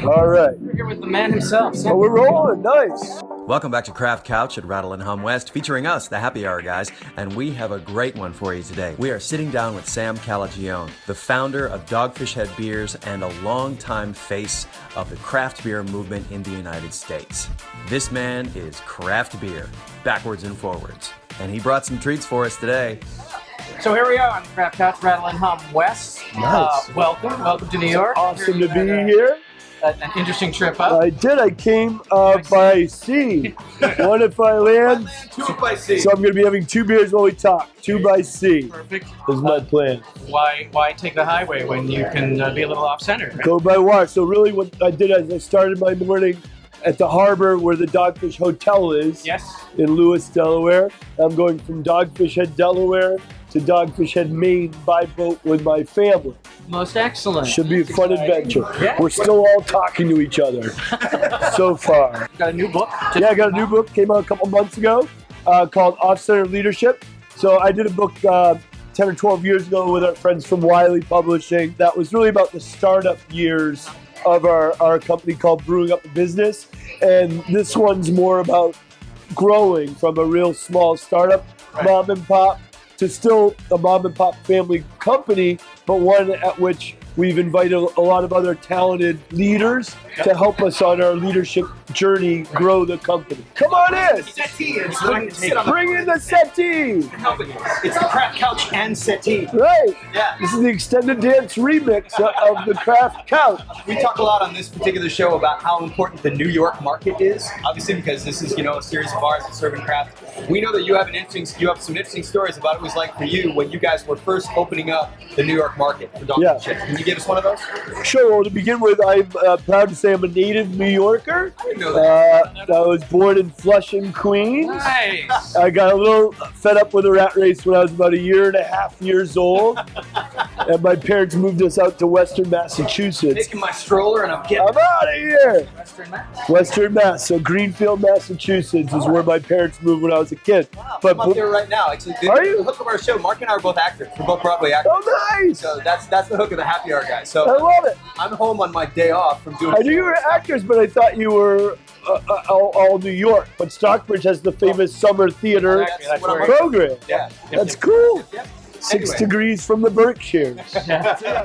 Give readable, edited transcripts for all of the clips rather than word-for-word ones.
All right. We're here with the man himself. Oh, we're rolling. Nice. Welcome back to Craft Couch at Rattle and Hum West, featuring us, the Happy Hour guys, and we have a great one for you today. We are sitting down with Sam Calagione, the founder of Dogfish Head Beers and a longtime face of the craft beer movement in the United States. This man is craft beer, backwards and forwards, and he brought some treats for us today. So here we are on Craft Couch, Rattle and Hum West. Nice. Welcome to New York. Awesome to be here. An interesting trip up. I did. I came by sea. One if I land. Two by sea. So I'm going to be having 2 beers while we talk. 2 by sea. Perfect. Is my plan. Why take the highway when you can be a little off-center? Right? Go by water. So really what I did is I started my morning at the harbor where the Dogfish Hotel is. Yes. In Lewis, Delaware. I'm going from Dogfish Head, Delaware to Dogfish Head, Maine by boat with my family. Most excellent. Should be a fun adventure. Yeah. We're still all talking to each other so far. Got a new book? Yeah, I got a new book, came out a couple months ago, called Off-Center Leadership. So I did a book 10 or 12 years ago with our friends from Wiley Publishing. That was really about the startup years of our company called Brewing Up a Business. And this one's more about growing from a real small startup, mom and pop, to still a mom and pop family company, but one at which we've invited a lot of other talented leaders to help us on our leadership journey grow the company. Come on in! Bring in the settee! It's the Craft Couch and settee. Right! Yeah. This is the extended dance remix of the Craft Couch. We talk a lot on this particular show about how important the New York market is, obviously because this is, a series of bars that serve and craft. We know that you have some interesting stories about what it was like for you when you guys were first opening up the New York market for Dogfish Head. Can you give us one of those? Sure. Well, to begin with, I'm proud to say I'm a native New Yorker. I didn't know that. I was born in Flushing, Queens. Nice. I got a little fed up with the rat race when I was about 1.5 years old. And my parents moved us out to Western Massachusetts. Taking my stroller and I'm getting I'm out of here! Western Mass. Western Mass. So Greenfield, Massachusetts is where my parents moved when I was a kid. Wow, I'm up there right now. Actually, Are you? The hook of our show, Mark and I are both actors. We're both Broadway actors. Oh, nice! So that's the hook of the Happy Hour guys. So I love it. I'm home on my day off from doing. I knew you were actors, but I thought you were all New York. But Stockbridge has the famous summer theater That's what I'm program. Yeah. That's cool. Yep. 6 Anyway. degrees from the Berkshires.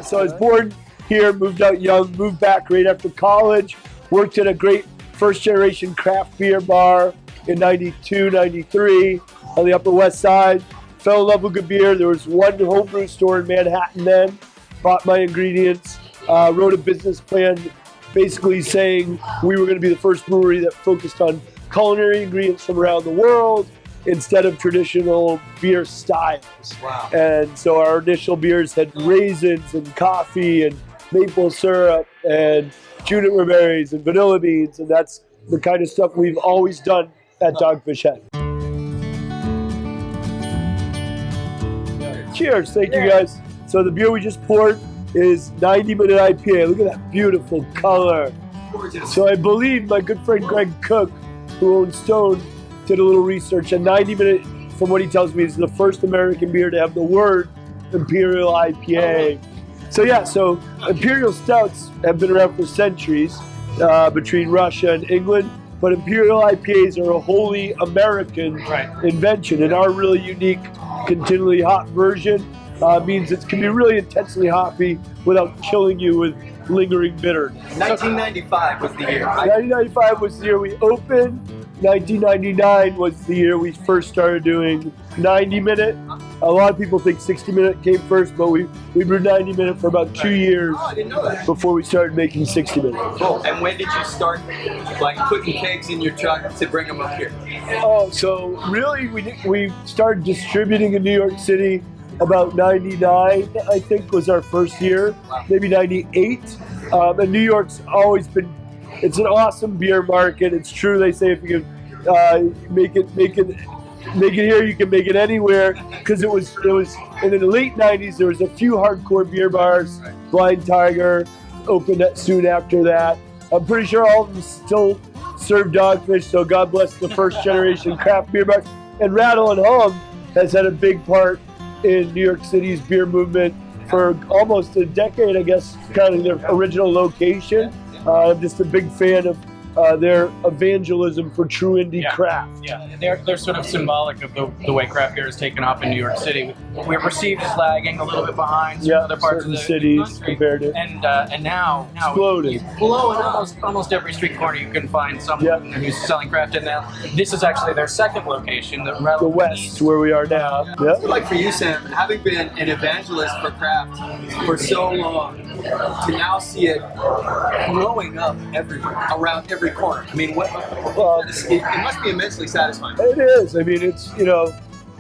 So I was born here, moved out young, moved back right after college, worked at a great first-generation craft beer bar in 92, 93 on the Upper West Side. Fell in love with good beer. There was one homebrew store in Manhattan then. Bought my ingredients, wrote a business plan basically saying we were going to be the first brewery that focused on culinary ingredients from around the world instead of traditional beer styles. Wow. And so our initial beers had raisins and coffee and maple syrup and juniper berries and vanilla beans, and that's the kind of stuff we've always done at Dogfish Head. Cheers, thank you guys. So the beer we just poured is 90-minute IPA. Look at that beautiful color. So I believe my good friend Greg Cook, who owns Stone, did a little research, and 90-minute, from what he tells me, is the first American beer to have the word Imperial IPA. So Imperial Stouts have been around for centuries between Russia and England, but Imperial IPAs are a wholly American invention, and our really unique continually hot version means it can be really intensely hoppy without killing you with lingering bitterness. 1995 was the year. 1995 was the year we opened. 1999 was the year we first started doing 90-minute. A lot of people think 60-minute came first, but we brewed 90-minute for about 2 years Oh, I didn't know that. before we started making 60-minute. Cool. And when did you start putting kegs in your truck to bring them up here? Oh, so really we started distributing in New York City about 99, I think, was our first year, maybe 98. And New York's always been, it's an awesome beer market. It's true, they say if you can make it here, you can make it anywhere. Because it was in the late 90s, there was a few hardcore beer bars. Blind Tiger opened soon after that. I'm pretty sure all of them still serve Dogfish, so God bless the first generation craft beer bars. And Rattle and Hum has had a big part in New York City's beer movement for almost a decade, I guess, kind of their original location. I'm just a big fan of their evangelism for true indie craft. Yeah, they're sort of symbolic of the way craft beer has taken off in New York City. We're perceived as lagging a little bit behind some other parts of the cities country. compared to And now exploding. Blowing almost every street corner you can find someone who's selling craft. And now this is actually their second location, the West, where we are now. Yeah. Like for you, Sam, having been an evangelist for craft for so long, to now see it growing up everywhere, around every corner. I mean, it must be immensely satisfying. It is. I mean, it's,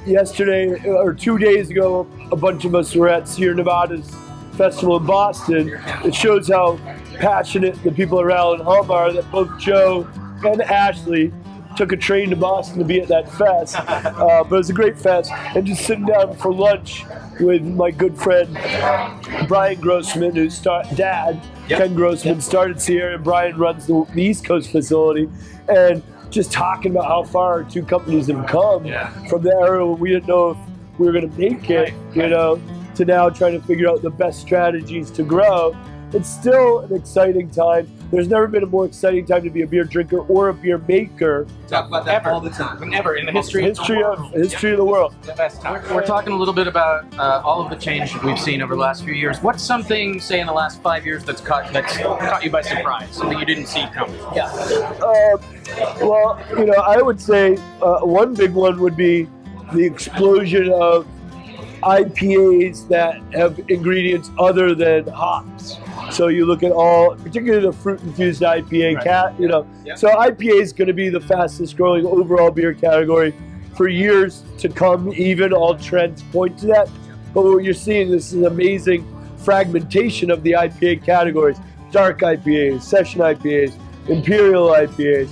yesterday or 2 days ago, a bunch of us were at Sierra Nevada's festival in Boston. It shows how passionate the people around Hum are, that both Joe and Ashley took a train to Boston to be at that fest. But it was a great fest. And just sitting down for lunch with my good friend Brian Grossman, whose dad, Ken Grossman, started Sierra, and Brian runs the East Coast facility. And just talking about how far our two companies have come from the era when we didn't know if we were going to make it, to now trying to figure out the best strategies to grow. It's still an exciting time. There's never been a more exciting time to be a beer drinker or a beer maker. Talk about that all the time. Never in the history of the world. The best time. We're talking a little bit about all of the change we've seen over the last few years. What's something, say, in the last 5 years that's caught you by surprise? Something you didn't see coming? Yeah. Well, I would say one big one would be the explosion of IPAs that have ingredients other than hops. So you look at particularly the fruit-infused IPA, So IPA is going to be the fastest growing overall beer category for years to come. Even all trends point to that. But what you're seeing, this is amazing fragmentation of the IPA categories: dark IPAs, session IPAs, imperial IPAs,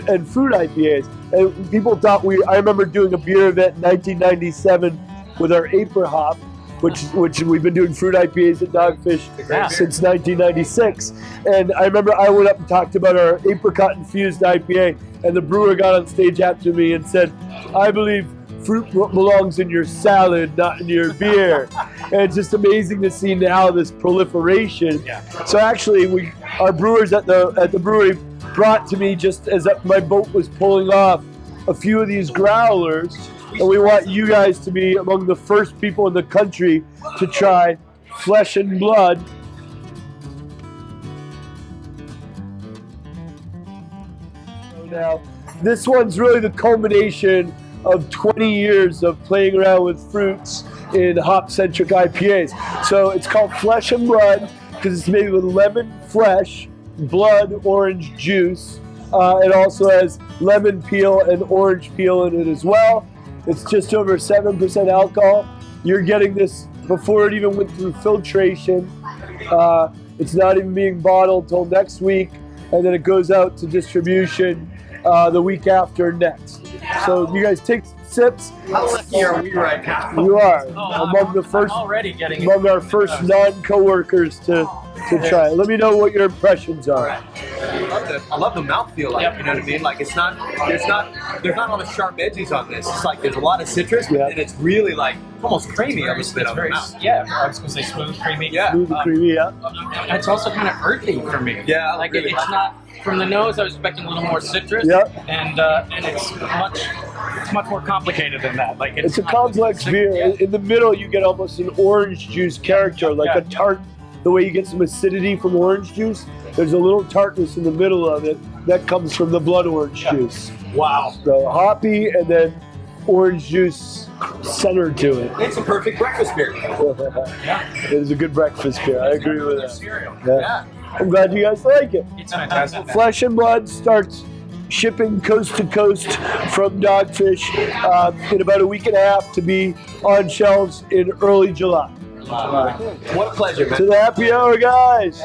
and fruit IPAs. And people thought I remember doing a beer event in 1997 with our Aper hop, which we've been doing fruit IPAs at Dogfish since 1996. And I remember I went up and talked about our apricot infused IPA, and the brewer got on stage after me and said, "I believe fruit belongs in your salad, not in your beer." And it's just amazing to see now this proliferation. So actually, our brewers at the brewery brought to me, just as my boat was pulling off, a few of these growlers. And we want you guys to be among the first people in the country to try Flesh and Blood. Now, this one's really the culmination of 20 years of playing around with fruits in hop-centric IPAs. So it's called Flesh and Blood because it's made with lemon flesh, blood, orange juice. It also has lemon peel and orange peel in it as well. It's just over 7% alcohol. You're getting this before it even went through filtration. It's not even being bottled till next week, and then it goes out to distribution the week after next. So you guys take sips. How lucky are we right now? You are among our first non-coworkers to try it. Let me know what your impressions are. Right. I love the mouthfeel. You know what I mean? Like there's not all the sharp edges on this. It's like there's a lot of citrus, and it's really like almost creamy. I was very, I was going to say smooth, creamy. Smooth and creamy. It's also kind of earthy for me. Yeah, like really. It's not from the nose. I was expecting a little more citrus. And it's much more complicated than that. Like it's a complex beer. In the middle, you get almost an orange juice character, like a tart. The way you get some acidity from orange juice, there's a little tartness in the middle of it that comes from the blood orange juice. Wow. So hoppy and then orange juice center to it. It's a perfect breakfast beer. It is a good breakfast beer. I agree with that. Yeah. I'm glad you guys like it. It's fantastic. Flesh and Blood starts shipping coast to coast from Dogfish in about a week and a half to be on shelves in early July. What a pleasure, man. To the happy hour, guys.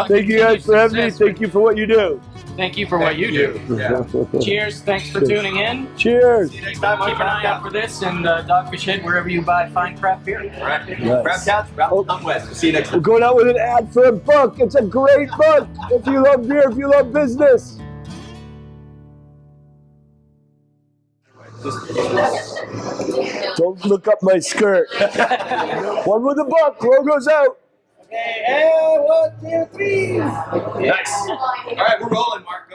Thank you guys for having me. Thank you for what you do. Thank you for what you do. Cheers. Thanks for tuning in. Cheers. See you next time. Keep an eye out for this and Dogfish Head wherever you buy fine craft beer. Craft Couch, Rattling West. We'll see you next time. We're going out with an ad for a book. It's a great book. If you love beer, if you love business. Don't look up my skirt. One with a buck. Logo's out. Okay, and 1, 2, 3. Nice. All right, we're rolling, Mark.